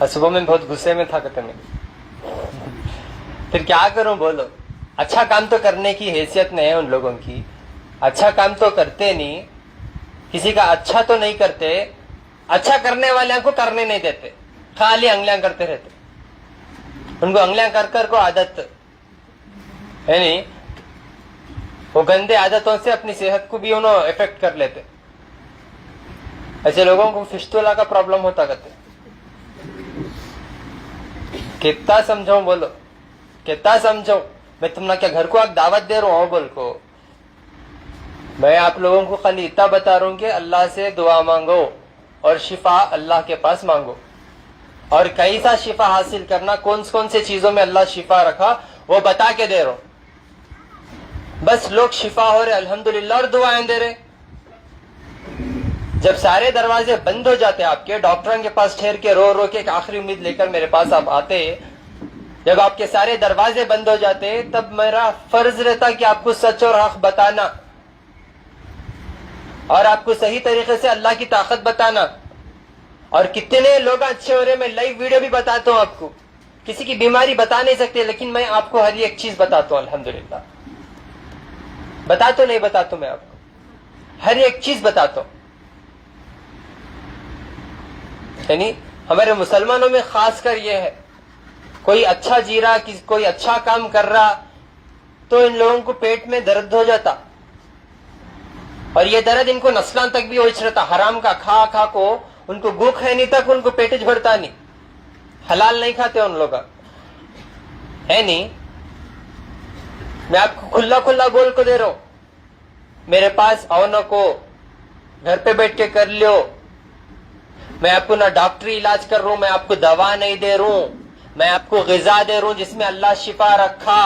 صبح میں بہت غصے میں تھا کہتے میں پھر کیا کروں بولو. اچھا کام تو کرنے کی حیثیت نہیں ہے ان لوگوں کی, اچھا کام تو کرتے نہیں, کسی کا اچھا تو نہیں کرتے, اچھا کرنے والوں کو کرنے نہیں دیتے, خالی انگلیاں کرتے رہتے. ان کو انگلیاں کر کر کو عادت ہے نہیں, وہ گندے عادتوں سے اپنی صحت کو بھی انہوں افیکٹ کر لیتے. ایسے لوگوں کو فشتولا کا پرابلم ہوتا کرتے. کتنا سمجھو بولو, کتنا سمجھو. میں تم کیا گھر کو ایک دعوت دے رہا ہوں بول کو. میں آپ لوگوں کو خالی اتنا بتا رہا ہوں کہ اللہ سے دعا مانگو اور شفا اللہ کے پاس مانگو. اور کیسا شفا حاصل کرنا, کون سے چیزوں میں اللہ شفا رکھا وہ بتا کے دے رہا ہوں. بس لوگ شفا ہو رہے الحمدللہ اور دعائیں دے رہے. جب سارے دروازے بند ہو جاتے آپ کے, ڈاکٹروں کے پاس ٹھہر کے رو رو کے ایک آخری امید لے کر میرے پاس آپ آتے, جب آپ کے سارے دروازے بند ہو جاتے تب میرا فرض رہتا کہ آپ کو سچ اور حق بتانا اور آپ کو صحیح طریقے سے اللہ کی طاقت بتانا. اور کتنے لوگ اچھے ہو رہے, میں لائیو ویڈیو بھی بتاتا ہوں آپ کو. کسی کی بیماری بتا نہیں سکتے لیکن میں آپ کو ہر ایک چیز بتاتا ہوں الحمدللہ. بتاتا نہیں بتاتا میں آپ کو ہر ایک چیز بتاتا ہوں. یعنی ہمارے مسلمانوں میں خاص کر یہ ہے, کوئی اچھا جی رہا, کوئی اچھا کام کر رہا تو ان لوگوں کو پیٹ میں درد ہو جاتا, اور یہ درد ان کو نسلان تک بھی ہوچ رہتا. حرام کا کھا کھا کو ان کو گو کھانے تک ان کو پیٹ جھڑتا نہیں, حلال نہیں کھاتے ان لوگ ہے نہیں. میں آپ کو کھلا کھلا بول کو دے رہا ہوں, میرے پاس آؤ نہ کو, گھر پہ بیٹھ کے کر لو. میں آپ کو نہ ڈاکٹری علاج کر رہا ہوں, میں آپ کو دوا نہیں دے رہا ہوں, میں آپ کو غذا دے رہا ہوں جس میں اللہ شفا رکھا.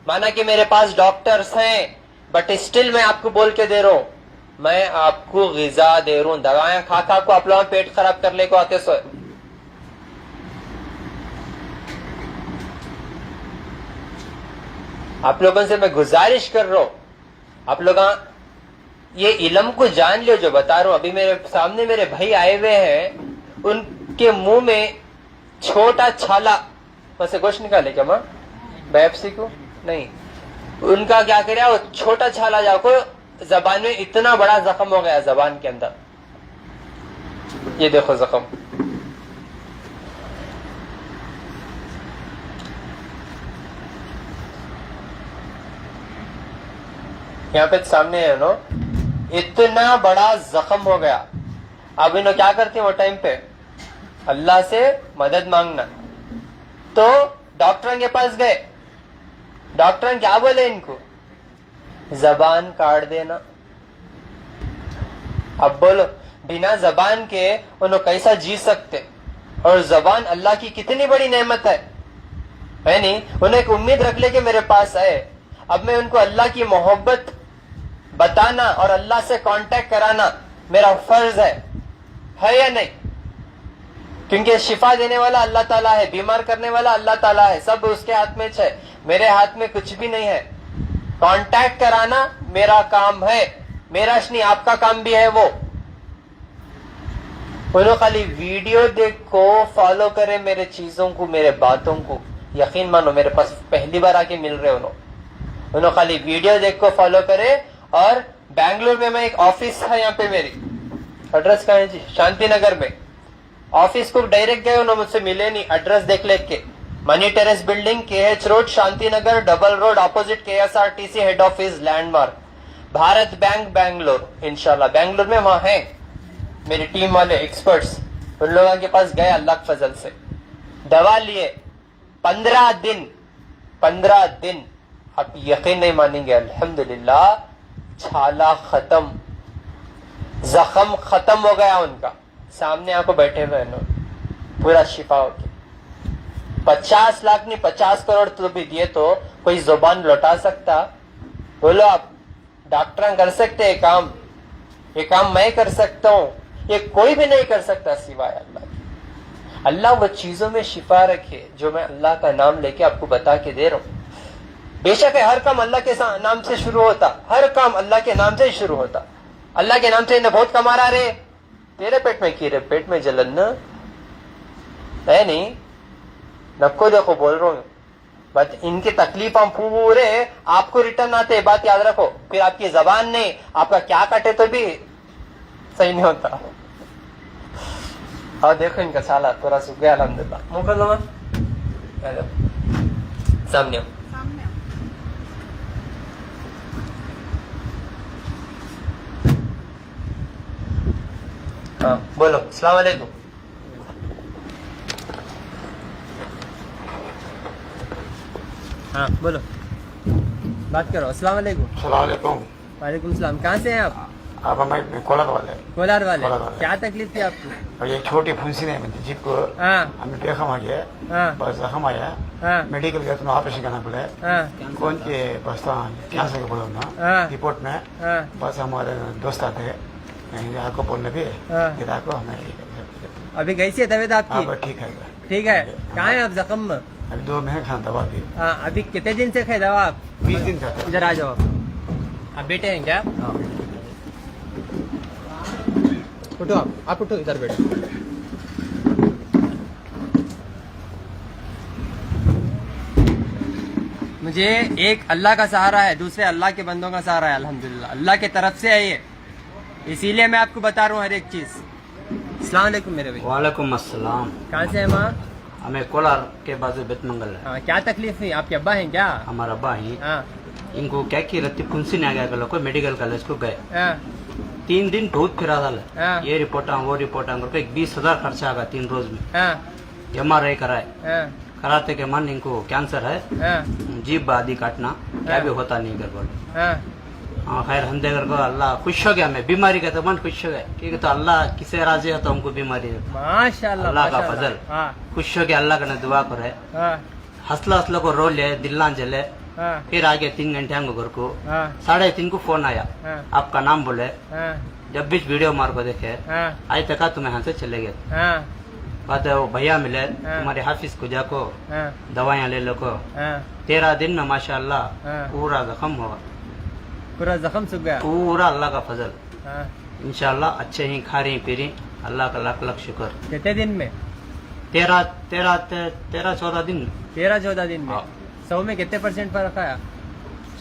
مانا کہ میرے پاس ڈاکٹرز ہیں بٹ اسٹل میں آپ کو بول کے دے رہا ہوں, میں آپ کو غذا دے رہا ہوں. دوائیں کھا کھا کو آپ لوگوں پیٹ خراب کر لے کو آتے سو. آپ لوگوں سے میں گزارش کر رہا ہوں, آپ لوگ یہ علم کو جان لو جو بتا رہا ہوں. ابھی میرے سامنے میرے بھائی آئے ہوئے ہیں, ان کے منہ میں چھوٹا چھالا ویسے گوشت نکالے کیا ماں بیپسی کو نہیں, ان کا کیا کریا وہ چھوٹا چھالا جا کو زبان میں اتنا بڑا زخم ہو گیا زبان کے اندر. یہ دیکھو زخم. یہاں پہ سامنے ہے نا, اتنا بڑا زخم ہو گیا. اب انہوں کیا کرتے ہیں وہ ٹائم پہ اللہ سے مدد مانگنا. تو ڈاکٹر کے پاس گئے, ڈاکٹر کیا بولے ان کو, زبان کاٹ دینا. اب بولو بنا زبان کے انہوں کیسا جی سکتے, اور زبان اللہ کی کتنی بڑی نعمت ہے نہیں. انہیں ایک امید رکھ لے کہ میرے پاس آئے, اب میں ان کو اللہ کی محبت بتانا اور اللہ سے کانٹیکٹ کرانا میرا فرض ہے یا نہیں؟ کیونکہ شفا دینے والا اللہ تعالیٰ ہے, بیمار کرنے والا اللہ تعالیٰ ہے, سب اس کے ہاتھ میں ہے, میرے ہاتھ میں کچھ بھی نہیں ہے. کانٹیکٹ کرانا میرا کام ہے, میرا نہیں آپ کا کام بھی ہے. وہ انہوں خالی ویڈیو دیکھ کو فالو کرے میرے چیزوں کو, میرے باتوں کو. یقین مانو میرے پاس پہلی بار آ کے مل رہے انہوں خالی ویڈیو دیکھ کو فالو کرے. اور بنگلور میں ایک آفس ہے, یہاں پہ میری ایڈریس کہاں ہے جی, شانتی نگر میں. آفس کو ڈائریکٹ گئے, انہوں مجھ سے ملے نہیں, ایڈریس دیکھ لے کے mini terrace building, K H road, Shanti Nagar, double road, opposite KSRTC head office, landmark, Bharat bank Bangalore. انشاءاللہ بنگلور میں وہاں ہیں میری ٹیم والے ایکسپرٹس, ان لوگوں کے پاس گئے اللہ کے فضل سے, دوا لیے 15 دن. آپ یقین نہیں مانیں گے, الحمدللہ چھالا ختم, زخم ختم ہو گیا ان کا. سامنے آپ کو بیٹھے ہوئے پورا شفا ہو گیا. 50 لاکھ نہیں 50 کروڑ تو بھی دیے تو کوئی زبان لوٹا سکتا؟ بولو آپ. ڈاکٹر کر سکتے یہ کام میں کر سکتا ہوں, یہ کوئی بھی نہیں کر سکتا سوائے اللہ کی. اللہ وہ چیزوں میں شفا رکھے جو میں اللہ کا نام لے کے آپ کو بتا کے دے رہا ہوں. بے شک ہے ہر کام اللہ کے نام سے شروع ہوتا, ہر کام اللہ کے نام سے ہی شروع ہوتا. اللہ کے نام سے بہت کما رہے, تیرے پیٹ میں کیڑے, پیٹ میں جلن. है नहीं, नक्को देखो बोल रहा हूँ, बट इनकी तकलीफ हम पूरे आपको रिटर्न आते हैं, बात याद रखो। फिर आपकी जबान नहीं, आपका क्या कटे तो भी सही नहीं होता। और देखो इनका साला पूरा सूख गया अल्हम्दुलिल्लाह। मुकदमा सामने हो। हाँ बोलो, अस्सलाम वालेकुम। हाँ बोलो, बात करो। अस्सलाम वालेकुम। सलामकुम। वालेकुम सलाम। कहाँ से हैं आप? आप हमारे कोलार वाले। कोलार वाले। कोलार वाले। क्या तकलीफ थी आपको? और ये छोटी फुंसी नहीं मिलती जीप को। हाँ हमें देखा आ गया, हाँ बस जख्म आया, हाँ मेडिकल गया तो ऑपरेशन करना पड़ा। हाँ कौन के बस कैंसर के बोलो ना हाँ रिपोर्ट में। हाँ बस हमारे दोस्त आते हैं, आपको बोलने भी हाँ। फिर आपको हमें अभी कैसी है तबीयत आप आपकी? ठीक है। ठीक है। कहाँ है आप जख्म में? अभी 2 महीने खाना दवा दी, हाँ, अभी कितने दिन से खाए दवा आप? 20 दिन खाते। इधर आ जाओ। आप बेटे हैं क्या? उठो, आप उठो, इधर बैठो। मुझे एक अल्लाह का सहारा है, दूसरे अल्लाह के बंदों का सहारा है। अल्हम्दुलिल्लाह अल्लाह की तरफ से है ये, इसीलिए मैं आपको बता रहा हूँ हर एक चीज। अस्सलाम वालेकुम मेरे भाई। वालेकुम अस्सलाम। कहाँ से है माँ? हमें कोलार के बाजू बेतमंगल है। हाँ, क्या तकलीफ हुई? आपके अब्बा हैं क्या? हमारा अब्बा ही, हाँ इनको क्या की रत्ती फुंसी नहीं आ गया लोग मेडिकल कॉलेज को गए। हाँ 3 दिन बहुत फिरा डाले, हाँ। ये रिपोर्ट वो रिपोर्ट करके 20,000 खर्चा आ गया 3 रोज में। हाँ MRI कराए, हाँ कराते के मन इनको कैंसर है, हाँ जीभ आदि काटना, क्या भी होता नहीं कर बोले। हाँ हाँ खैर हम देकर को अल्लाह खुश हो गया, मैं बीमारी का तो मन खुश हो गया, क्योंकि तो अल्लाह किसे राजी है तो हमको बीमारी है। माशाल्लाह अल्लाह का माशाल्लाह। फजल। हाँ खुश हो गया, अल्लाह का दुआ करे, हाँ हंसला हंसला को रो ले, दिल्ला जले। हाँ फिर आगे 3 घंटे हमको घर को, हाँ 3:30 को फोन आया, हाँ आपका नाम बोले, हाँ जब भी वीडियो मार को देखे, हाँ आज तक तुम यहाँ से चले गए। हाँ बात है वो भैया मिले, तुम्हारे हाफिज को जाको हाँ दवाइयाँ ले लो को, हाँ 13 दिन में माशाल्लाह हाँ। पूरा जख्म होगा, पूरा जख्म सूख गया। पूरा अल्लाह का फजल। हाँ इंशाल्लाह अच्छे ही खा रही पी रही, अल्लाह का लाख लाख शुक्र। कितने दिन में? 13-14 दिन 13-14 दिन में। हाँ। 100 में कितने % फर्क आया?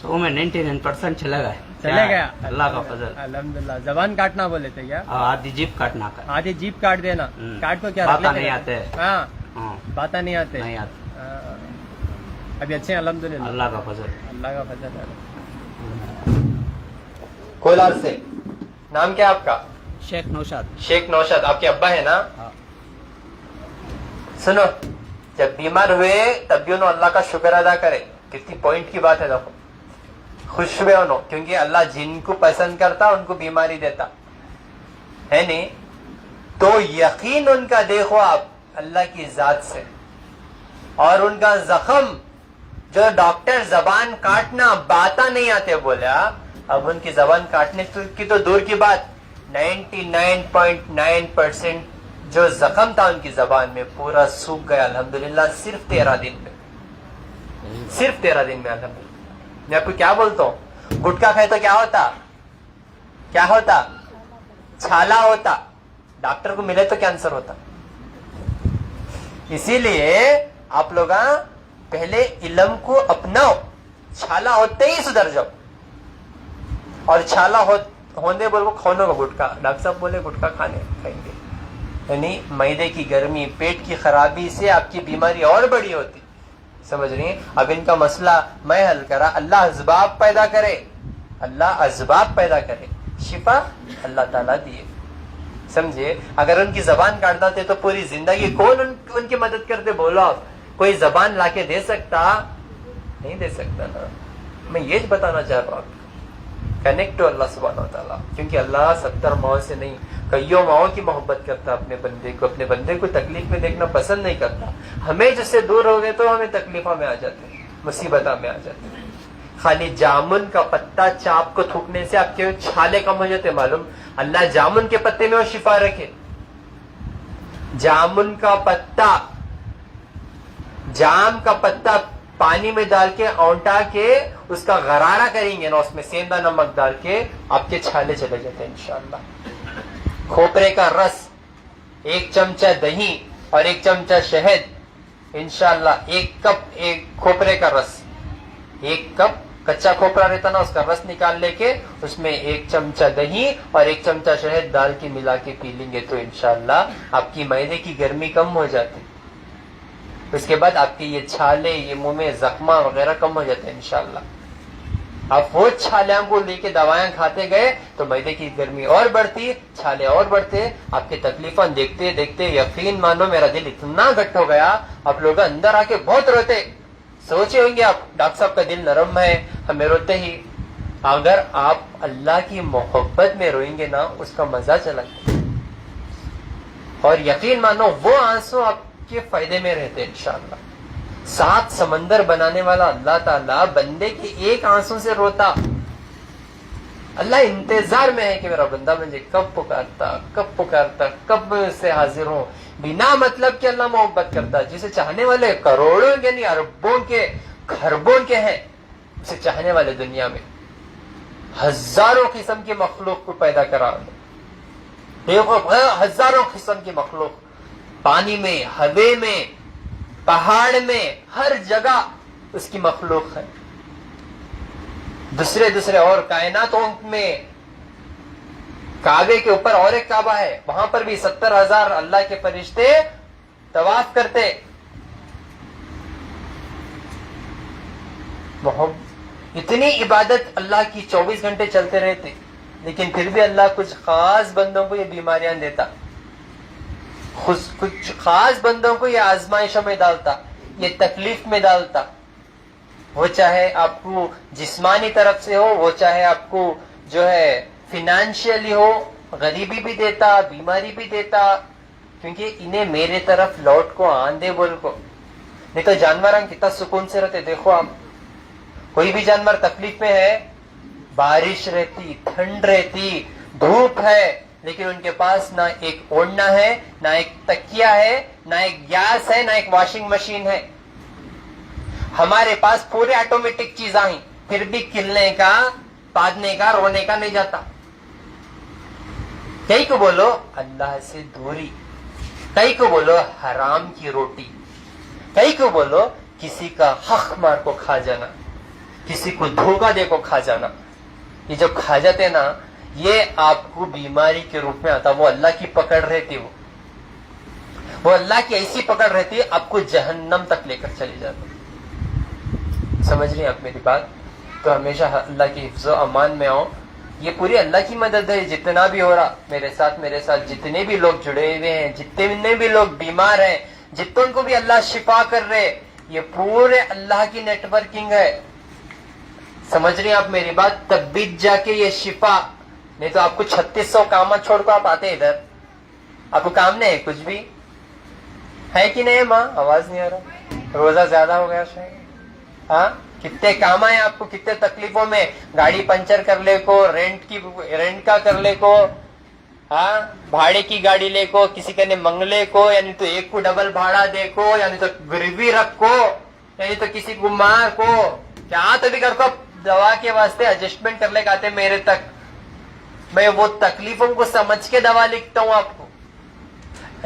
100 में 99% चला गया। चले गया। अल्लाह का फजल। अल्हम्दुलिल्लाह। जबान काटना बोले थे क्या? आधी जीप काटना का, आधी जीप काट देना। काट को क्या रख बाता लेते नहीं हैं? आते। हाँ हाँ बाता नहीं आते। नहीं आते, हाँ। अभी अच्छे हैं अल्हम्दुलिल्लाह। अल्लाह का फजल। अल्लाह का फजल है। कोलार से। नाम क्या आपका? शेख नौशाद। शेख नौशाद। आपके अब्बा है ना? हाँ। सुनो, जब बीमार हुए तब भी उन्होंने अल्लाह का शुक्र अदा करे। कितनी पॉइंट की बात है, देखो खुश हुए उन्होंने, क्योंकि अल्लाह जिनको पसंद करता उनको बीमारी देता है नहीं। तो यकीन उनका देखो आप अल्लाह की जात से, और उनका जख्म जो डॉक्टर जबान काटना बाता नहीं आते बोला, अब उनकी जबान काटने की तो दूर की बात, 99.9% जो जख्म था उनकी जबान में पूरा सूख गया अल्हम्दुलिल्लाह। सिर्फ 13 दिन में, सिर्फ 13 दिन में अल्हम्दुलिल्लाह। मैं आपको क्या बोलता हूँ, गुटखा खाए तो क्या होता? क्या होता? छाला होता। डॉक्टर को मिले तो कैंसर होता। इसीलिए आप लोग पहले इल्म को अपनाओ, छाला होते ही सुधर जाओ। और छाला होने बोल को खाने को गुटखा, डॉक्टर साहब बोले गुटखा खाएंगे, यानी मैदे की गर्मी, पेट की खराबी से आपकी बीमारी और बड़ी होती। समझ रही? अब इनका मसला मैं हल करा, अल्लाह असबाब पैदा करे, अल्लाह असबाब पैदा करे, शिफा अल्लाह ताला दिए। समझे? अगर उनकी जबान काट देते तो पूरी जिंदगी कौन उनकी मदद करते? बोलो आप, कोई जबान लाके दे सकता? नहीं दे सकता ना। मैं ये बताना चाह रहा हूँ, कनेक्ट टू अल्लाह सुब्हानहू व तआला, क्योंकि अल्लाह 70 माओं से नहीं, कईयों माओं की मोहब्बत करता अपने बंदे को। अपने बंदे को तकलीफ में देखना पसंद नहीं करता। हमें जिससे दूर हो गए तो हमें तकलीफों में आ जाते हैं, मुसीबतों में आ जाते हैं। खाली जामुन का पत्ता चाप को थूकने से आपके छाले कम हो जाते, मालूम? अल्लाह जामुन के पत्ते में वो शिफा रखे। जामुन का पत्ता, जाम का पत्ता पानी में डाल के औंटा के उसका गरारा करेंगे ना, उसमें सेंधा नमक डाल के आपके छाले चले जाते हैं इंशाअल्लाह। खोपरे का रस, 1 चमचा दही, और 1 चमचा शहद, इंशाल्लाह 1 कप एक खोपरे का रस, 1 कप कच्चा खोपरा रहता ना, उसका रस निकाल लेके उसमें 1 चमचा दही और 1 चमचा शहद डाल के मिला के पी लेंगे तो इंशाल्लाह आपकी मैदे की गर्मी कम हो जाती। उसके बाद आपके ये छाले, ये मुंह में जख्मा वगैरह कम हो जाते हैं इंशाल्लाह। आप वो छाले को लेके दवाएं खाते गए तो मैदे की गर्मी और बढ़ती, छाले और बढ़ते, आपके तकलीफें देखते देखते यकीन मानो मेरा दिल इतना गट हो गया, आप लोग अंदर आके बहुत रोते। सोचे होंगे आप, डॉक्टर साहब का दिल नरम है, हमें रोते ही। अगर आप अल्लाह की मोहब्बत में रोएंगे ना, उसका मजा चला और यकीन मानो वो आंसू आपके फायदे में रहते इंशाअल्लाह। 7 समंदर बनाने वाला अल्लाह ताला बंदे के एक आंसू से रोता। अल्लाह इंतजार में है कि मेरा बंदा मुझे कब पुकारता, कब मैं उससे हाजिर हूं। बिना मतलब के अल्लाह मोहब्बत करता, जिसे चाहने वाले करोड़ों के नहीं अरबों के खरबों के हैं, उसे चाहने वाले दुनिया में हजारों किस्म की मखलूक को पैदा करा। देखो हजारों किस्म की मखलूक, पानी में, हवे में, पहाड़ में, हर जगह उसकी मखलूक है। दूसरे और कायनातों में, काबे के ऊपर और एक काबा है, वहां पर भी 70,000 अल्लाह के फरिश्ते तवाफ करते। इतनी इबादत अल्लाह की 24 घंटे चलते रहते, लेकिन फिर भी अल्लाह कुछ खास बंदों को ये बीमारियां देता, कुछ खास बंदों को ये आजमाइशों में डालता, ये तकलीफ में डालता। वो चाहे आपको जिस्मानी तरफ से हो, वो चाहे आपको जो है फिनेंशियली हो, गरीबी भी देता, बीमारी भी देता, क्योंकि इन्हें मेरे तरफ लौट को आंदे बोल को। नहीं तो जानवर कितना सुकून से रहते। देखो आप, कोई भी जानवर तकलीफ में है, बारिश रहती, ठंड रहती, धूप है, लेकिन उनके पास ना एक ओढ़ना है, ना एक तकिया है, ना एक गैस है, ना एक वॉशिंग मशीन है। हमारे पास पूरे ऑटोमेटिक चीज आई, फिर भी खिलने का, पादने का, रोने का नहीं जाता। कई को बोलो अल्लाह से दूरी, कई को बोलो हराम की रोटी, कई को बोलो किसी का हक मार को खा जाना, किसी को धोखा दे को खा जाना। ये जो खा जाते ना, ये आपको बीमारी के रूप में आता। वो अल्लाह की पकड़ रहती, वो अल्लाह की ऐसी पकड़ रहती, आपको जहन्नम तक लेकर चली जाती। समझ रही हैं आप मेरी बात? तो हमेशा अल्लाह की हिफ्ज़ो अमान में आओ। ये पूरी अल्लाह की मदद है। जितना भी हो रहा मेरे साथ जितने भी लोग जुड़े हुए हैं, जितने भी लोग बीमार हैं, जितनों को भी अल्लाह शिफा कर रहे, ये पूरे अल्लाह की नेटवर्किंग है। समझ रही हैं आप मेरी बात? तब भी जाके ये शिफा, नहीं तो आपको 3600 काम छोड़कर आप आते इधर, आपको काम नहीं है कुछ भी है कि नहीं? माँ आवाज नहीं आ रहा, रोजा ज्यादा हो गया शायद। हाँ, कितने काम है आपको, कितने तकलीफों में, गाड़ी पंचर कर ले को, रेंट का कर ले को, हाँ, भाड़े की गाड़ी ले को, किसी के ने मंगले को, यानी तो एक को डबल भाड़ा दे को, यानी तो गिरवी रख को, यानी तो किसी को मार को, क्या तो भी कर को, दवा के वास्ते एडजस्टमेंट कर ले आते मेरे तक। मैं वो तकलीफों को समझ के दवा लिखता हूं आपको।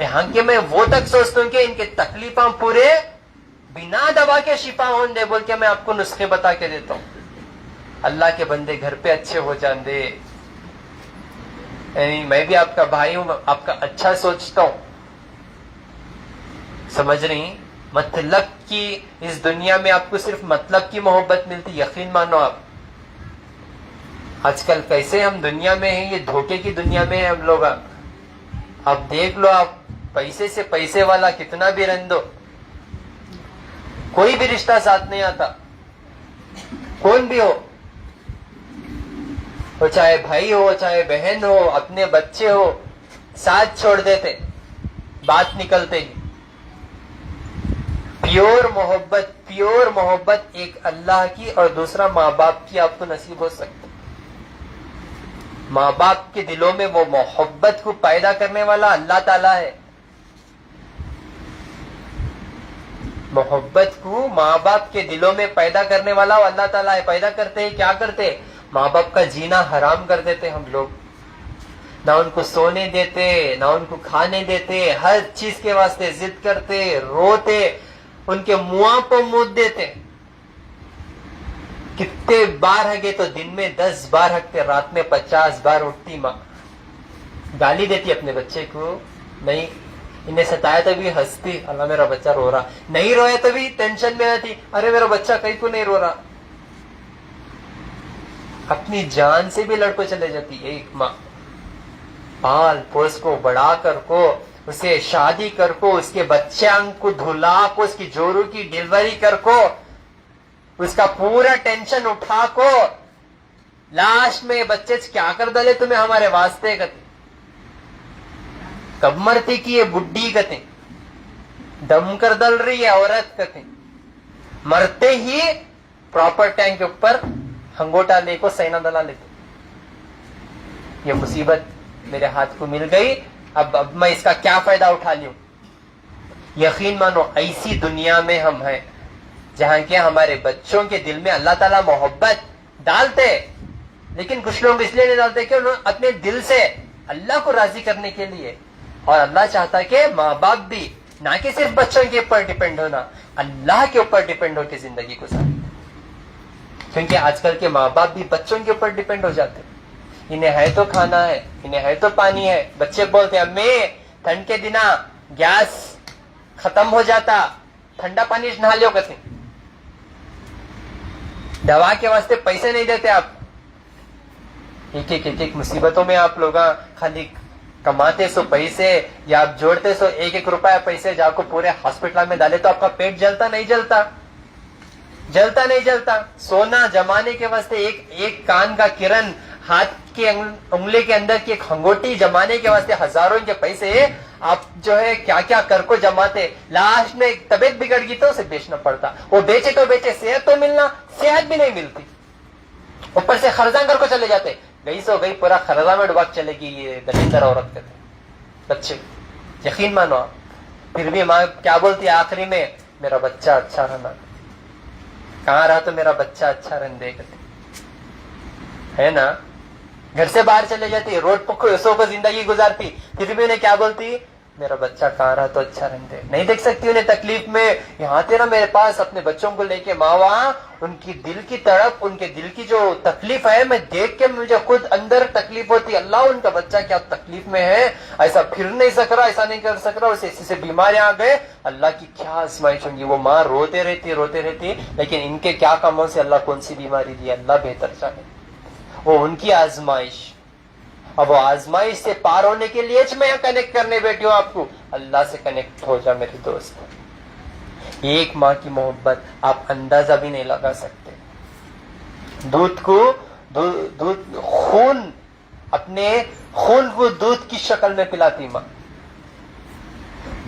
यहाँ के मैं वो तक सोचता हूँ कि इनके तकलीफा पूरे बिना दवा के शिफा होने बोल के मैं आपको नुस्खे बता के देता हूँ। अल्लाह के बंदे घर पे अच्छे हो जाते। मैं भी आपका भाई हूं, आपका अच्छा सोचता हूं। समझ रही? मतलब की इस दुनिया में आपको सिर्फ मतलब की मोहब्बत मिलती, यकीन मानो आप। आजकल कैसे हम दुनिया में हैं, ये धोखे की दुनिया में है हम लोग। आप देख लो, आप पैसे से पैसे वाला कितना भी रन दो, कोई भी रिश्ता साथ नहीं आता। कौन भी हो, वो चाहे भाई हो, चाहे बहन हो, अपने बच्चे हो, साथ छोड़ देते बात निकलते ही। प्योर मोहब्बत एक अल्लाह की और दूसरा माँ बाप की आपको नसीब हो सकती। माँ बाप के दिलों में वो मोहब्बत को पैदा करने वाला अल्लाह ताला है। मोहब्बत को माँ बाप के दिलों में पैदा करने वाला अल्लाह ताला है। पैदा करते हैं, क्या करते? माँ बाप का जीना हराम कर देते हम लोग। ना उनको सोने देते, ना उनको खाने देते, हर चीज के वास्ते जिद करते, रोते, उनके मुंह पर मुंह देते। कितने बार हगे तो दिन में 10 बार हगते, रात में 50 बार उठती माँ। गाली देती अपने बच्चे को, नहीं इन्हें सताया तो भी हंसती, अल्लाह मेरा बच्चा रो रहा, नहीं रोया तो भी टेंशन में आती, अरे मेरा बच्चा कहीं को नहीं रो रहा। अपनी जान से भी लड़को चले जाती है एक माँ। पाल पोस को बड़ा कर को, उसे शादी कर को, उसके बच्चे को धुला को, उसकी जोरू की डिलीवरी कर को, उसका पूरा टेंशन उठा को, लास्ट में बच्चे क्या कर डाले तुम्हें हमारे वास्ते कहते, कब मरती की ये बुड्ढी कहते, दम कर दल रही है औरत कहते, मरते ही प्रॉपर टैंक के ऊपर हंगोटा लेको सैना दला लेते। ये मुसीबत मेरे हाथ को मिल गई, अब मैं इसका क्या फायदा उठा लूं। यकीन मानो ऐसी दुनिया में हम हैं जहां के हमारे बच्चों के दिल में अल्लाह ताला मोहब्बत डालते, लेकिन कुछ लोग इसलिए नहीं डालते कि उन्होंने अपने दिल से अल्लाह को राजी करने के लिए, और अल्लाह चाहता है कि माँ बाप भी ना कि सिर्फ बच्चों के ऊपर डिपेंड होना, अल्लाह के ऊपर डिपेंड होकर जिंदगी गुजारे। क्योंकि आजकल के माँ बाप भी बच्चों के ऊपर डिपेंड हो जाते, इन्हें है तो खाना है, इन्हें है तो पानी है। बच्चे बोलते हैं अम्मी ठंड के दिना गैस खत्म हो जाता, ठंडा पानी नहा लो कहते, दवा के वास्ते पैसे नहीं देते आप। एक मुसीबतों में आप लोग खाली कमाते सो पैसे, या आप जोड़ते सो एक रुपया पैसे जाको पूरे हॉस्पिटल में डाले तो आपका पेट जलता नहीं जलता, जलता नहीं जलता। सोना जमाने के वास्ते एक कान का किरण, हाथ की उंगली के अंदर की एक हंगोटी जमाने के वास्ते हजारों के पैसे आप जो है क्या क्या कर को जमाते, लास्ट में तबीयत बिगड़ गई तो उसे बेचना पड़ता। वो बेचे तो बेचे, सेहत तो मिलना, सेहत भी नहीं मिलती, ऊपर से खर्जा कर को चले जाते, गई सो गई, पूरा खर्जा में डुबा चलेगी ये दलिंदर औरत कहते बच्चे। यकीन मानो आप, फिर भी माँ क्या बोलती है आखिरी में, मेरा बच्चा अच्छा रहना, कहाँ रहा तो मेरा बच्चा अच्छा रहने दे कहते, है ना। घर से बाहर चले जाती, रोड पर सो को जिंदगी गुजारती, फिर भी उन्हें क्या बोलती, मेरा बच्चा कहाँ रहा तो अच्छा रहने दे। नहीं देख सकती उन्हें तकलीफ में, यहाँ तेरा मेरे पास अपने बच्चों को लेके माँ, वहां उनकी दिल की तड़प, उनके दिल की जो तकलीफ है, मैं देख के मुझे खुद अंदर तकलीफ होती, अल्लाह उनका बच्चा क्या तकलीफ में है, ऐसा फिर नहीं सक रहा, ऐसा नहीं कर सक रहा, उसे इसी से बीमारियां आ गए, अल्लाह की क्या आजमाइश होंगी। वो माँ रोते रहती, लेकिन इनके क्या कामों से अल्लाह कौन सी बीमारी दी अल्लाह बेहतर जाने, वो उनकी आजमाइश। अब वो आजमाइश से पार होने के लिए मैं कनेक्ट करने बैठी हूँ आपको, अल्लाह से कनेक्ट हो जा मेरे दोस्त। एक माँ की मोहब्बत आप अंदाजा भी नहीं लगा सकते। दूध खून, अपने खून को दूध की शक्ल में पिलाती माँ।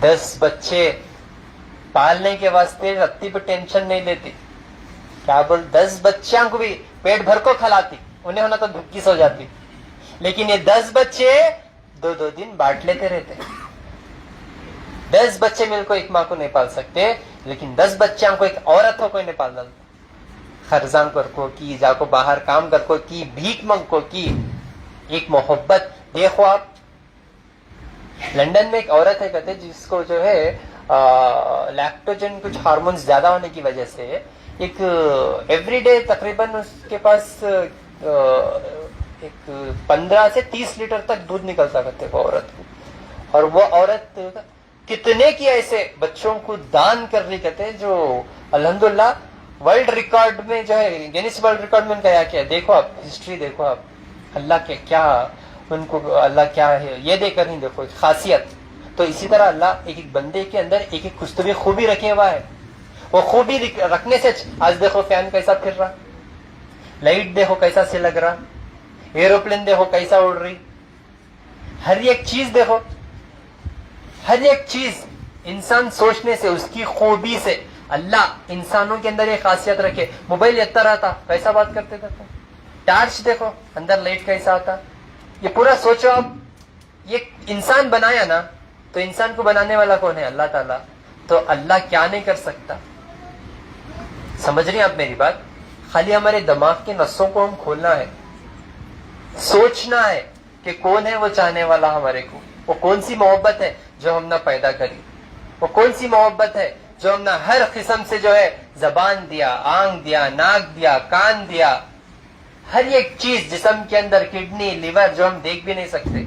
10 बच्चे पालने के वास्ते रत्ती पे टेंशन नहीं लेती, क्या बोल 10 बच्चों को भी पेट भर को खिलाती, उन्हें होना तो भूखी सो जाती, लेकिन ये 10 बच्चे 2-2 दिन बांट लेते रहते। 10 बच्चे मिलकर एक माँ को नहीं पाल सकते, लेकिन 10 बच्चों को एक औरत हो कोई नहीं पाल सकता। खर्जान कर को की, जाको बाहर काम कर को की, भीख मंग को की, एक मोहब्बत। देखो आप लंदन में एक औरत है कहते, जिसको जो है लैक्टोजन कुछ हार्मोन्स ज्यादा होने की वजह से एक एवरीडे तकरीबन उसके पास एक 15 से 30 लीटर तक दूध निकलता करते वो औरत को। और वो औरत कितने की ऐसे बच्चों को दान कर रही कहते, जो अल्हम्दुलिल्लाह वर्ल्ड रिकॉर्ड में जो है, गिनीज वर्ल्ड रिकॉर्ड में उनका क्या है, देखो आप हिस्ट्री देखो आप, अल्लाह के क्या उनको, अल्लाह क्या है ये देखकर नहीं, देखो खासियत। तो इसी तरह अल्लाह एक एक बंदे के अंदर एक एक कुछ तो भी खूबी रखे हुआ है। वो खूबी रखने से आज देखो फैन कैसा फिर रहा, लाइट देखो कैसा से लग रहा, एरोप्लेन देखो कैसा उड़ रही, हर एक चीज देखो, हर एक चीज इंसान सोचने से, उसकी खूबी से अल्लाह इंसानों के अंदर एक खासियत रखे। मोबाइल इतना रहता कैसा बात करते थे, टार्च देखो अंदर लाइट कैसा आता, ये पूरा सोचो आप, ये इंसान बनाया ना, तो इंसान को बनाने वाला कौन है, अल्लाह ताला। तो अल्लाह क्या नहीं कर सकता, समझ रही हैं आप मेरी बात। खाली हमारे दिमाग के नसों को हम खोलना है, सोचना है کہ کون ہے وہ چاہنے والا ہمارے کو, وہ کون سی محبت ہے جو ہم نے پیدا کری, وہ کون سی محبت ہے جو ہم نے ہر قسم سے جو ہے زبان دیا, آنکھ دیا, ناک دیا, کان دیا, ہر ایک چیز جسم کے اندر, کڈنی, لیور جو ہم دیکھ بھی نہیں سکتے.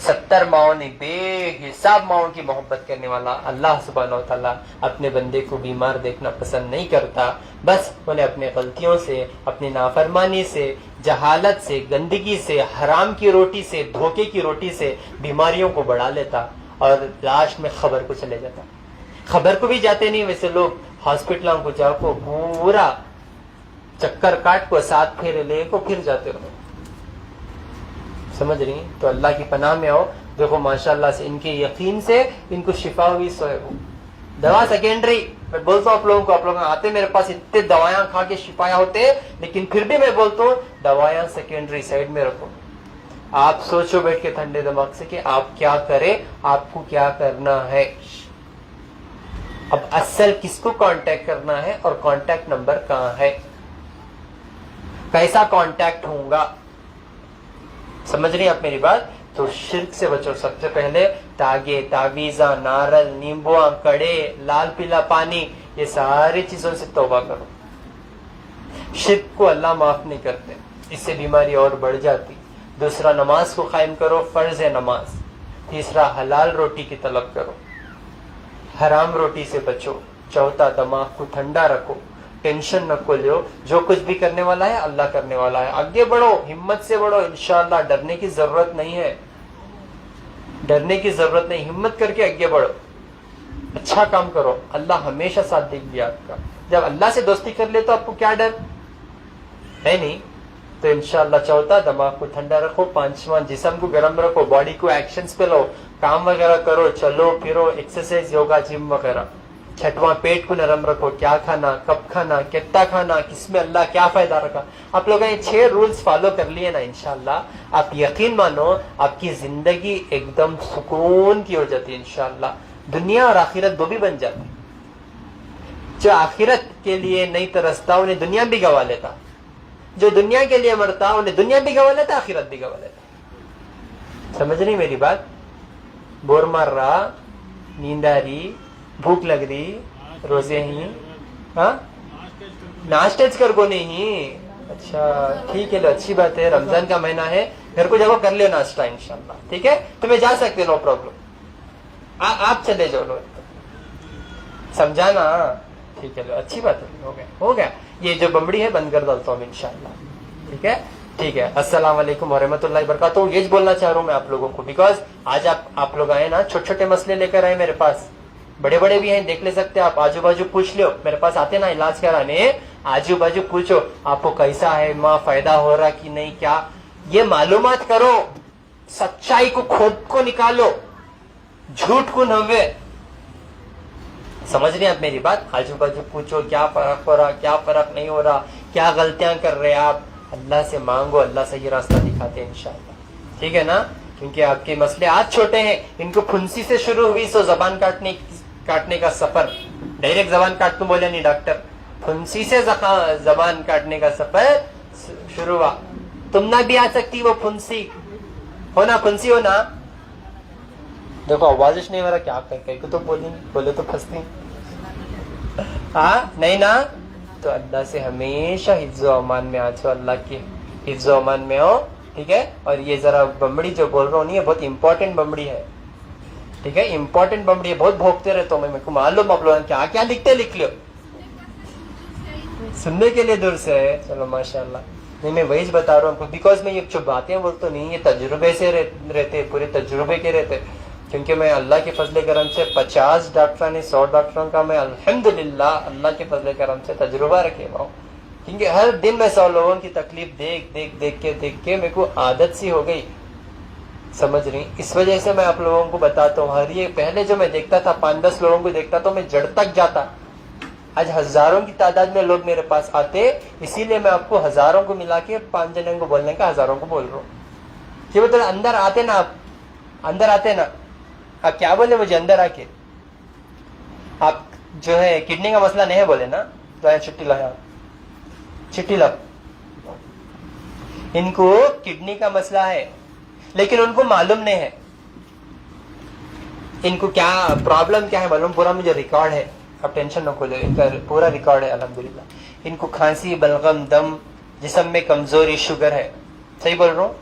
70 ماؤں نے بے حساب ماؤں کی محبت کرنے والا اللہ سبحانہ و تعالیٰ اپنے بندے کو بیمار دیکھنا پسند نہیں کرتا. بس انہیں اپنے غلطیوں سے, اپنی نافرمانی سے, جہالت سے, گندگی سے, حرام کی روٹی سے, دھوکے کی روٹی سے بیماریوں کو بڑھا لیتا اور لاسٹ میں خبر کو چلے جاتا. خبر کو بھی جاتے نہیں ویسے لوگ, ہاسپٹلوں کو جا کو پورا چکر کاٹ کو 7 پھیرے لے کو پھر جاتے ہو. سمجھ رہی؟ تو اللہ کی پناہ میں آؤ. دیکھو ماشاءاللہ سے ان کے یقین سے ان کو شفا ہوئی. سو ہے وہ دوا سیکنڈری. میں بولتا ہوں آپ لوگوں کو, آپ لوگ آتے میرے پاس اتنے دوائیاں کھا کے شفایا ہوتے, لیکن پھر بھی میں بولتا ہوں دوائیاں سیکنڈری, سائڈ میں رکھو. آپ سوچو بیٹھ کے ٹھنڈے دماغ سے کہ آپ کیا کریں, آپ کو کیا کرنا ہے. اب اصل کس کو کانٹیکٹ کرنا ہے اور کانٹیکٹ نمبر کہاں ہے, کیسا کانٹیکٹ ہوں گا. سمجھ رہی ہیں آپ میری بات؟ تو شرک سے بچو. سب سے پہلے تاگے, تعویذاں, نارل, نیمبواں, کڑے, لال پیلا پانی, یہ ساری چیزوں سے توبہ کرو. شرک کو اللہ معاف نہیں کرتے, اس سے بیماری اور بڑھ جاتی. دوسرا, نماز کو قائم کرو, فرض ہے نماز. تیسرا, حلال روٹی کی طلب کرو, حرام روٹی سے بچو. چوتھا, دماغ کو ٹھنڈا رکھو, ٹینشن نہ کو لو. جو کچھ بھی کرنے والا ہے اللہ کرنے والا ہے. آگے بڑھو, ہمت سے بڑھو. انشاءاللہ ڈرنے کی ضرورت نہیں ہے, ڈرنے کی ضرورت نہیں. ہمت کر کے آگے بڑھو, اچھا کام کرو, اللہ ہمیشہ ساتھ دے گی آپ کا. جب اللہ سے دوستی کر لے تو آپ کو کیا ڈر ہے نہیں. تو انشاءاللہ چوتھا, دماغ کو ٹھنڈا رکھو. پانچواں, جسم کو گرم رکھو, باڈی کو ایکشنز پہ لو, کام وغیرہ کرو, چلو پھرو, ایکسرسائز, یوگا, جم وغیرہ. چھٹواں, پیٹ کو نرم رکھو, کیا کھانا, کب کھانا, کتنا کھانا, کس میں اللہ کیا فائدہ رکھا. آپ لوگوں نے 6 رولز فالو کر لیے نا, انشاءاللہ آپ یقین مانو آپ کی زندگی ایک دم سکون کی ہو جاتی ہے. انشاءاللہ دنیا اور آخرت دو بھی بن جاتی. جو آخرت کے لیے نہیں ترستا انہیں دنیا بھی گوا لیتا, جو دنیا کے لیے مرتا انہیں دنیا بھی گوا لیتا, آخرت بھی گوا لیتا. سمجھ نہیں میری بات؟ بور مار رہا, نیند آ رہی, بھوک لگ رہی, روزے ہی, ہاں ناشتے کر کو نہیں. اچھا ٹھیک ہے, اچھی بات ہے, رمضان کا مہینہ ہے, گھر کو جب کر لو ناشتہ انشاءاللہ. ٹھیک ہے, تمہیں جا سکتے, نو پرابلم, آپ چلے جاؤ. لو سمجھانا, ٹھیک ہے, لو اچھی بات ہے, ہو گیا ہو گیا. یہ جو بمبڑی ہے بند کر ڈالتا ہوں انشاءاللہ. ٹھیک ہے ٹھیک ہے. السلام علیکم ورحمۃ اللہ وبرکاتہ. یہ بولنا چاہ رہا ہوں میں آپ لوگوں کو, بیکاز آج آپ لوگ آئے نا, چھوٹے چھوٹے مسئلے لے کر آئے میرے پاس, بڑے بڑے بھی ہیں, دیکھ لے سکتے آپ. آجو بازو پوچھ لو, میرے پاس آتے نا علاج کرانے, آجو بازو پوچھو آپ کو کیسا ہے, ماں فائدہ ہو رہا کہ نہیں, کیا یہ معلومات کرو. سچائی کو کھود کو نکالو, جھوٹ کو نوے. سمجھ رہے ہیں آپ میری بات؟ آجو بازو پوچھو کیا فرق ہو رہا, کیا فرق نہیں ہو رہا, کیا غلطیاں کر رہے آپ. اللہ سے مانگو, اللہ صحیح راستہ دکھاتے ہیں انشاءاللہ. ٹھیک ہے نا؟ کیونکہ آپ کے مسئلے آج چھوٹے ہیں, ان کو پھنسی سے شروع ہوئی سو زبان کاٹنے کا سفر. ڈائریکٹ زبان کاٹ تم بولے نہیں ڈاکٹر, پھنسی سے زبان کاٹنے کا سفر شروع ہوا. تم نہ بھی آ سکتی وہ پھنسی ہونا, پھنسی ہونا. دیکھو آوازش نہیں ہو رہا, کیا کہیں کو تو بولے تو پھنستی. ہاں نہیں نا, تو اللہ سے ہمیشہ حفظ و امان میں آ جاؤ, اللہ کے حفظ و امان میں ہو. ٹھیک ہے, اور یہ ذرا بمبڑی جو بول رہا ہوں یہ بہت امپورٹنٹ بمبڑی ہے. ٹھیک ہے, امپورٹنٹ بمبڑی ہے, بہت بھوکتے رہتا ہوں میں, میرے کو معلوم آپ لوگ کیا کیا لکھتے, لکھ لو, سننے کے لیے دور سے ہے. چلو ماشاءاللہ. نہیں میں وہی بتا رہا ہوں, بیکاز میں یہ جو باتیں بولتا نہیں, یہ تجربے سے رہتے, پورے تجربے کے رہتے. کیونکہ میں اللہ کے فضل کرم سے 50 ڈاکٹروں نے 100 ڈاکٹروں کا میں الحمدللہ اللہ کے فضل کرم سے تجربہ رکھے ہوا ہوں. کیونکہ ہر دن میں 100 لوگوں کی تکلیف دیکھ کے میرے کو عادت سی ہو گئی. سمجھ رہی؟ اس وجہ سے میں آپ لوگوں کو بتاتا ہوں. ہر یہ پہلے جو میں دیکھتا تھا 5-10 لوگوں کو دیکھتا تو میں جڑ تک جاتا. آج ہزاروں کی تعداد میں لوگ میرے پاس آتے, اسی لیے میں آپ کو ہزاروں کو ملا کے 5 جنوں کو بولنے کا ہزاروں کو بول رہا ہوں. کہ مطلب اندر آتے نا, آپ اندر آتے نا, آپ کیا بولے مجھے اندر آ کے, آپ جو ہے کڈنی کا مسئلہ نہیں ہے بولے نا, تو چھٹی لایا, چھٹی لا. ان کو کڈنی کا مسئلہ ہے, لیکن ان کو معلوم نہیں ہے ان کو کیا پرابلم کیا ہے معلوم. پورا مجھے ریکارڈ ہے, اب ٹینشن نہ کھولے, ان کا پورا ریکارڈ ہے الحمدللہ. ان کو کھانسی, بلغم, دم, جسم میں کمزوری, شوگر ہے. صحیح بول رہا ہوں,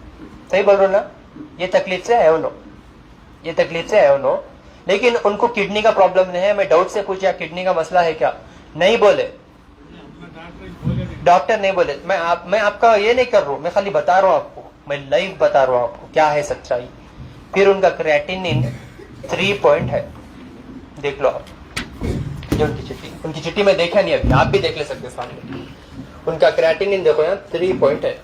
صحیح بول رہا ہوں نا؟ یہ تکلیف سے ہے انہوں, یہ تکلیف سے ہے انہوں. لیکن ان کو کڈنی کا پرابلم نہیں ہے. میں ڈاؤٹ سے پوچھا کڈنی کا مسئلہ ہے کیا, نہیں بولے, ڈاکٹر نہیں بولے. میں آپ کا یہ نہیں کر رہا ہوں, میں خالی بتا رہا ہوں آپ کو, میں لائیو بتا رہا ہوں آپ کو کیا ہے سچائی. پھر ان کا کریٹینین 3 پوائنٹ ہے, دیکھ لو آپ. جو ان کی چٹھی میں دیکھا نہیں ابھی, آپ بھی دیکھ لے سکتے سامنے. ان کا کریٹینین دیکھو یہاں 3 پوائنٹ ہے,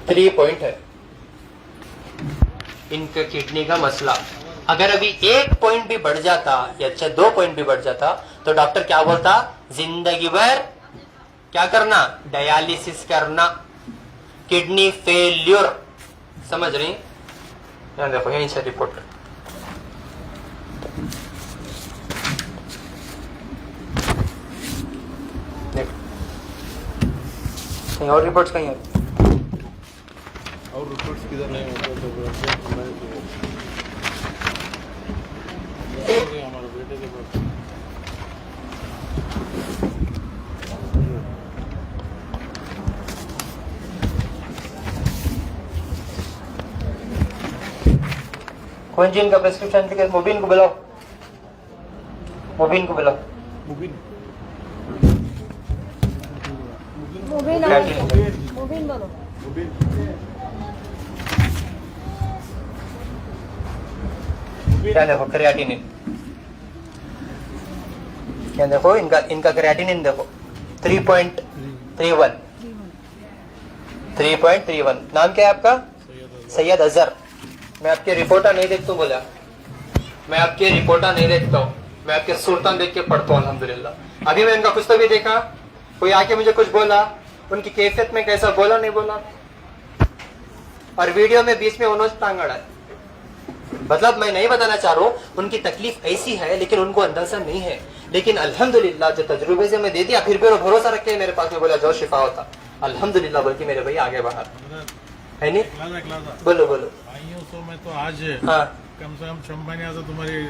3 پوائنٹ ہے. ان کا کڈنی کا مسئلہ اگر ابھی 1 پوائنٹ بھی بڑھ جاتا یا اچھا 2 پوائنٹ بھی بڑھ جاتا تو ڈاکٹر کیا بولتا, زندگی بھر کیا کرنا, ڈیالیسس کرنا, کڈنی فیلیور. سمجھ رہی؟ یہاں دیکھو یہیں سے رپورٹ. کہیں اور رپورٹس کہیں اور رپورٹس کدھر نہیں ہوتے تو ہمارے بیٹے کے پاس کون جی ان کا پرسکرپشن لکھے, مبین کو بلاؤ, مبین کو بلاؤ. مبین بولو. کیا دیکھو کریاٹینین, کیا دیکھو ان کا کریاٹینین دیکھو 3.31. 3.31. نام کیا ہے آپ کا؟ سید اظہر. میں آپ کے رپورٹر نہیں دیکھتا ہوں, بولا میں آپ کے رپورٹر نہیں دیکھتا ہوں, میں آپ کے سلطان دیکھ کے پڑھتا ہوں الحمدللہ. ابھی میں ان کا کچھ تو بھی دیکھا, کوئی آ کے مجھے کچھ بولا, ان کی کیفیت میں کیسا بولا نہیں بولا, اور ویڈیو میں بیچ میں انہوں نے ٹانگ اڑا. مطلب میں نہیں بتانا چاہ رہا ہوں ان کی تکلیف ایسی ہے لیکن ان کو اندازہ نہیں ہے. لیکن الحمدللہ جو تجربے سے میں دے دیا, پھر بھی وہ بھروسہ رکھ کے میرے پاس میں بولا جو شفا ہوتا الحمدللہ, بلکہ میرے بھائی آگے باہر ہے نہیں. بولو بولو. میں تو آج ہاں کم سے کم 6 مہینے سے تمہاری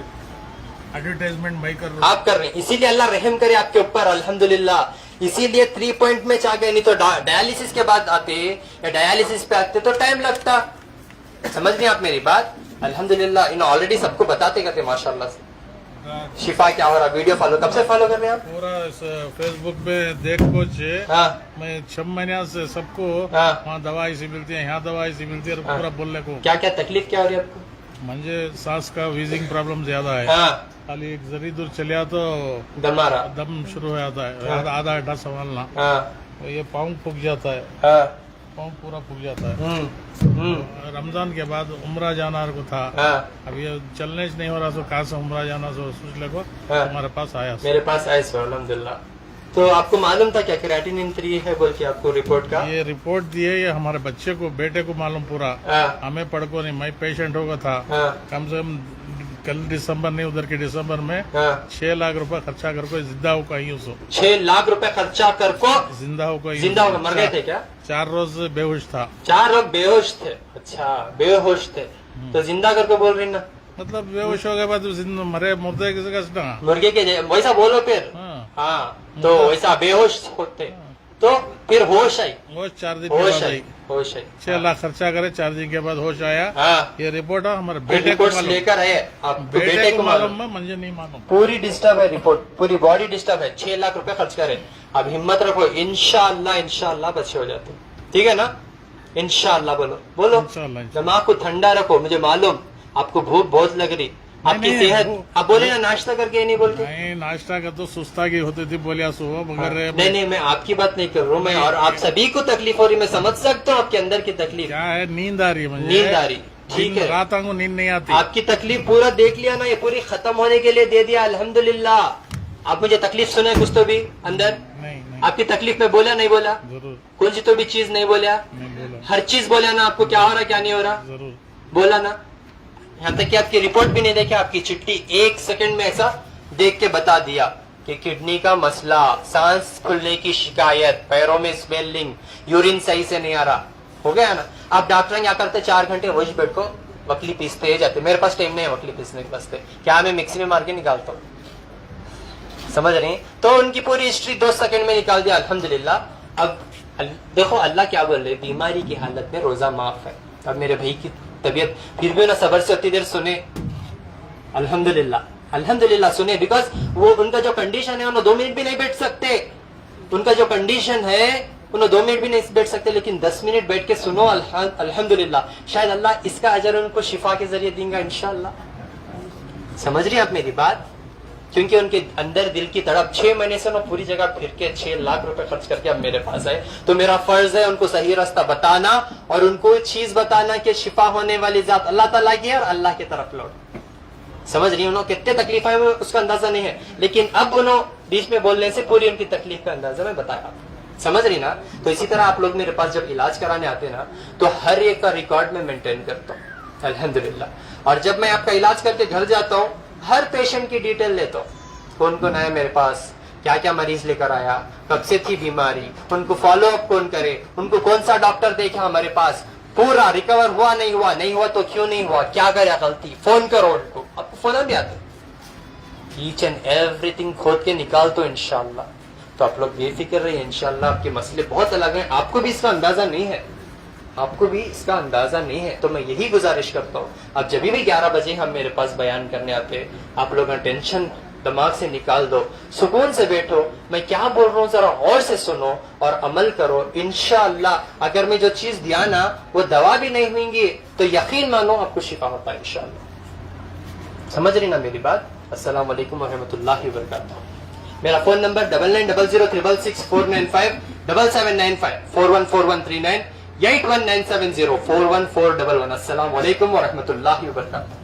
ایڈورٹائزمنٹ میں کر رہا ہوں. آپ کر رہے ہیں, اسی لیے اللہ رحم کرے آپ کے اوپر الحمدللہ. اسی لیے 3 پوائنٹ میں چاہ گئے, نہیں تو ڈیالیسس کے بعد آتے یا ڈیالیسس پہ آتے تو ٹائم لگتا. سمجھ رہے ہیں آپ میری بات؟ الحمدللہ انہوں آلریڈی سب کو بتاتے کرتے ماشاءاللہ سے شفا کیا ہو رہا. ویڈیو فالو کب سے فالو کر رہے ہیں آپ؟ پورا فیس بک پہ دیکھ کوچ ہاں میں 6 مہینے سے سب کو ہاں. وہاں دوا ایسی ملتی ہے, یہاں دوا ایسی ملتی ہے, پورا بولنے کو کیا کیا تکلیف کیا ہو رہی ہے آپ کو؟ مجھے سانس کا ویزنگ پرابلم زیادہ ہے. ہاں خالی ایک ذری دور چلیا تو دم آ رہا. دم شروع ہو جاتا ہے, آدھا گھنٹہ سنبھالنا. ہاں یہ پاؤں پھک جاتا ہے, ہاں پاؤں پورا پھک جاتا ہے. ہوں ہوں رمضان کے بعد عمرہ جانا کو تھا, ہاں اب یہ چلنے نہیں ہو رہا, تو کہاں سے عمرہ جانا, سو سوچ لگو ہاں. ہمارے پاس آیا. میرے پاس آئے سو الحمدللہ. تو آپ کو معلوم تھا کیا کریاٹینین 3 ہے بول کے آپ کو رپورٹ کا؟ یہ رپورٹ دیے, یہ ہمارے بچے کو, بیٹے کو معلوم پورا, ہاں ہمیں پڑھ کو نہیں. میں پیشنٹ ہوگا تھا, ہاں کم سے کم کل دسمبر نہیں ادھر کے دسمبر میں ہاں 6 لاکھ روپے خرچہ کر کو زندہ ہو کا ہی 6 لاکھ روپے خرچہ کر کو زندہ ہو کا زندہ ہوگا. مر گئے تھے کیا؟ 4 روز بے ہوش تھا. 4 لوگ بے ہوش تھے. اچھا بے ہوش تھے تو زندہ کر کے بول رہی نا, مطلب بے ہوش ہو گئے بعد مرے مردے کسی کا مرغے کے ویسا بولو پھر. ہاں ہاں تو ویسا بے ہوش ہوتے تو پھر ہوش آئی, وہ 4 دن کے ہوش بعد آئی, آئی. ہوش آئی. 6 لاکھ خرچہ کرے, 4 دن کے بعد ہوش آیا. ہاں یہ رپورٹ ہے ہمارے بیٹے بیٹے کو کو لے کر ہے آپ کو, بیٹے کو معلوم ہے, مجھے نہیں معلوم. پوری ڈسٹرب ہے رپورٹ, پوری باڈی ڈسٹرب ہے. 6 لاکھ روپے خرچ کرے. اب ہمت رکھو, انشاءاللہ بچے ہو جاتے. ٹھیک ہے نا, انشاءاللہ. بولو بولو. انشاءاللہ. دماغ کو ٹھنڈا رکھو. مجھے معلوم آپ کو بھوک بہت لگ رہی, آپ کی نہیں، صحت. آپ بولے نا ناشتہ کر کے نہیں بولتے. نہیں ناشتہ کا تو سستا کی ہوتی تھی, بولیا سو مگر نہیں میں آپ کی بات نہیں کر رہا ہوں میں, اور آپ سبھی کو تکلیف ہو رہی, میں سمجھ سکتا ہوں آپ کے اندر کی تکلیف. کیا ہے, نیند آ رہی ہے مجھے, نیند آ رہی. ٹھیک ہے, رات کو نیند نہیں آتی. آپ کی تکلیف پورا دیکھ لیا نا, یہ پوری ختم ہونے کے لیے دے دیا الحمدللہ. آپ مجھے تکلیف سنے کچھ تو بھی اندر, نہیں آپ کی تکلیف میں بولا نہیں بولا, ضرور کون سی تو بھی چیز نہیں بولا, نہیں بولا, ہر چیز بولا نا. آپ کو کیا ہو رہا کیا نہیں ہو رہا ضرور. بولا نا. یہاں تک کہ آپ کی رپورٹ بھی نہیں دیکھا, آپ کی چٹھی 1 سیکنڈ میں ایسا دیکھ کے بتا دیا کہ کڈنی کا مسئلہ, سانس کھلنے کی شکایت, پیروں میں اسمیلنگ, یورین صحیح سے نہیں آ رہا. ہو گیا نا. आप डॉक्टर क्या करते 4 घंटे रोज बेड को वकली पीसते जाते, मेरे पास टाइम नहीं है वकली पीसने के वास्ते, क्या मैं मिक्सी में मार के निकालता हूँ, समझ रही? तो उनकी पूरी हिस्ट्री 2 सेकंड में निकाल दिया अल्हम्दुलिल्लाह। अब देखो अल्लाह क्या बोल रहे, बीमारी की हालत में रोजा माफ है। अब मेरे भाई की तबीयत फिर भी ना सबर से उतनी देर सुने, अल्हम्दुलिल्लाह अल्हम्दुलिल्लाह सुने, बिकॉज वो उनका जो कंडीशन है उन्हें 2 मिनट भी नहीं बैठ सकते, उनका जो कंडीशन है उन्हें 2 मिनट भी नहीं बैठ सकते, लेकिन 10 मिनट बैठ के सुनो अल्हम्दुलिल्लाह, शायद अल्लाह इसका अजर उनको शिफा के जरिए देगा इंशाअल्लाह। समझ रही आप मेरी बात? क्योंकि उनके अंदर दिल की तड़प, 6 महीने से उन्होंने पूरी जगह फिर के 6 लाख रुपए खर्च करके अब मेरे पास आए, तो मेरा फर्ज है उनको सही रास्ता बताना और उनको चीज बताना कि शिफा होने वाली जात अल्लाह ताला की है और अल्लाह की तरफ लौट। समझ रही उन्होंने कितने तकलीफ है उसका अंदाजा नहीं है, लेकिन अब उन्होंने बीच में बोलने से पूरी उनकी तकलीफ का अंदाजा मैं बताया, समझ रही ना? तो इसी तरह आप लोग मेरे पास जब इलाज कराने आते हैं ना, तो हर एक का रिकॉर्ड में मेंटेन करता हूँ अल्हम्दुलिल्लाह। और जब मैं आपका इलाज करके घर जाता हूँ, हर पेशेंट की डिटेल लेता हूँ, कौन कौन आया मेरे पास, क्या क्या मरीज लेकर आया, कब से थी बीमारी, उनको फॉलो अप कौन करे, उनको कौन सा डॉक्टर देखा हमारे पास, पूरा रिकवर हुआ नहीं हुआ, नहीं हुआ तो क्यों नहीं हुआ, क्या करे गलती, फोन करो उनको, आपको फोन भी आता है, ईच एंड एवरीथिंग खोद के निकाल तो इंशाल्लाह। तो आप लोग बेफिक्र रहिए, इंशाल्लाह आपके मसले बहुत अलग हैं, आपको भी इसका अंदाजा नहीं है, आपको भी इसका अंदाजा नहीं है। तो मैं यही गुजारिश करता हूँ, अब जब भी 11 बजे हम मेरे पास बयान करने आते, आप लोग टेंशन दिमाग से निकाल दो, सुकून से बैठो, मैं क्या बोल रहा हूँ जरा गौर से सुनो और अमल करो, इंशाअल्लाह अगर मैं जो चीज दिया ना वो दवा भी नहीं हुई तो यकीन मानो आपको शिफा होता है इंशाअल्लाह। समझ रही ना मेरी बात? अस्सलाम वालेकुम वरहमतुल्लाहि वबरकातुहू। मेरा फोन नंबर 9900664695 7795 414139 8197041411। अस्सलाम वालेकुम वरहमतुल्लाहि वबरकातुहू।